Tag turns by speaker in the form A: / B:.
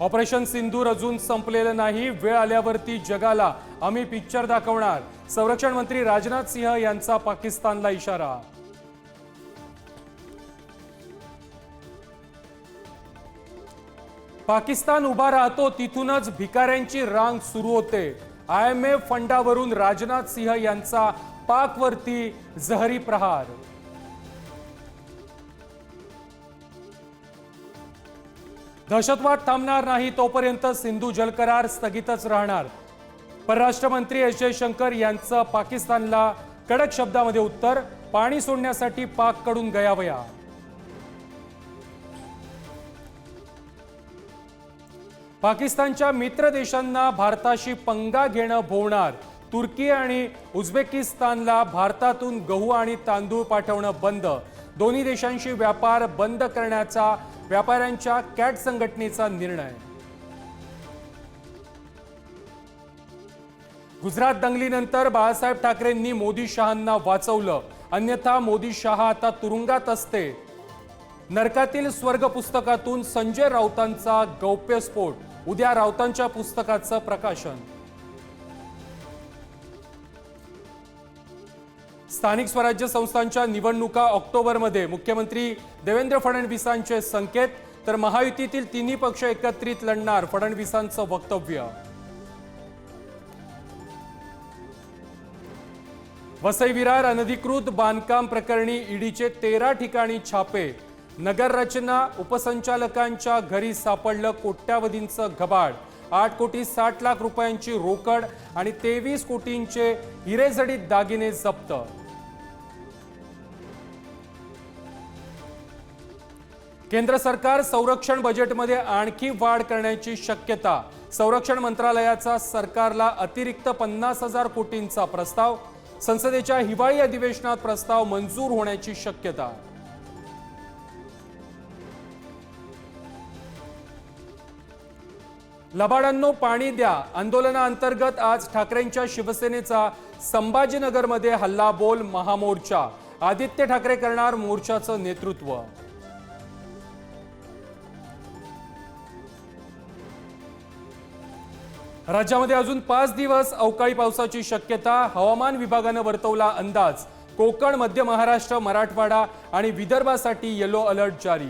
A: Operation सिंदूर अजून संपलेलं नाही, वेळ आल्यावरती जगाला आम्ही पिक्चर दाखवणार। संरक्षण मंत्री राजनाथ सिंह यांचा पाकिस्तानला इशारा। पाकिस्तान उभा राहतो तिथूनच भिकाऱ्यांची रांग सुरू होते। IMF फंडावरून राजनाथ सिंह यांचा पाकवरती जहरी प्रहार। दहशतवाद थांबणार नाही तोपर्यंत सिंधू जलकरार स्थगितच राहणार। परराष्ट्र मंत्री एस जयशंकर यांचं पाकिस्तानला कडक शब्दामध्ये उत्तर, पाणी सोडण्यासाठी पाककडून गयावया। पाकिस्तानच्या मित्र देशांना भारताशी पंगा घेणं भोवणार। तुर्की आणि उझबेकिस्तानला भारतातून गहू आणि तांदूळ पाठवणं बंद। दोन्ही देशांशी व्यापार बंद करण्याचा व्यापाऱ्यांच्या कॅट संघटनेचा निर्णय। गुजरात दंगलीनंतर बाळासाहेब ठाकरेंनी मोदी शहांना वाचवलं, अन्यथा मोदी शहा आता तुरुंगात असते। नरकातील स्वर्ग पुस्तकातून संजय राऊतांचा गौप्यस्फोट, उद्या राऊतांच्या पुस्तकाचं प्रकाशन। स्थानिक स्वराज्य संस्थांच्या निवडणुका ऑक्टोबरमध्ये, मुख्यमंत्री देवेंद्र फडणवीसांचे संकेत। तर महायुतीतील तिन्ही पक्ष एकत्रित लढणार, फडणवीसांचं वक्तव्य। वसई विरार अनधिकृत बांधकाम प्रकरणी ईडीचे 13 ठिकाणी छापे। नगर रचना उपसंचालकांच्या घरी सापडलं कोट्यावधींचं घबाड। 8 कोटी 60 लाख रुपयांची रोकड आणि 23 कोटींचे हिरेजडित दागिने जप्त। केंद्र सरकार संरक्षण बजेटमध्ये आणखी वाढ करण्याची शक्यता। संरक्षण मंत्रालयाचा सरकारला अतिरिक्त 50,000 कोटींचा प्रस्ताव। संसदेच्या हिवाळी अधिवेशनात प्रस्ताव मंजूर होण्याची शक्यता। लबाडांनो पाणी द्या आंदोलनाअंतर्गत आज ठाकरेंच्या शिवसेनेचा संभाजीनगरमध्ये हल्लाबोल महामोर्चा। आदित्य ठाकरे करणार मोर्चाचं नेतृत्व। राज्यामध्ये अजून 5 दिवस अवकाळी पावसाची शक्यता। हवामान विभागानं वर्तवला अंदाज। कोकण, मध्य महाराष्ट्र, मराठवाडा आणि विदर्भासाठी येलो अलर्ट जारी।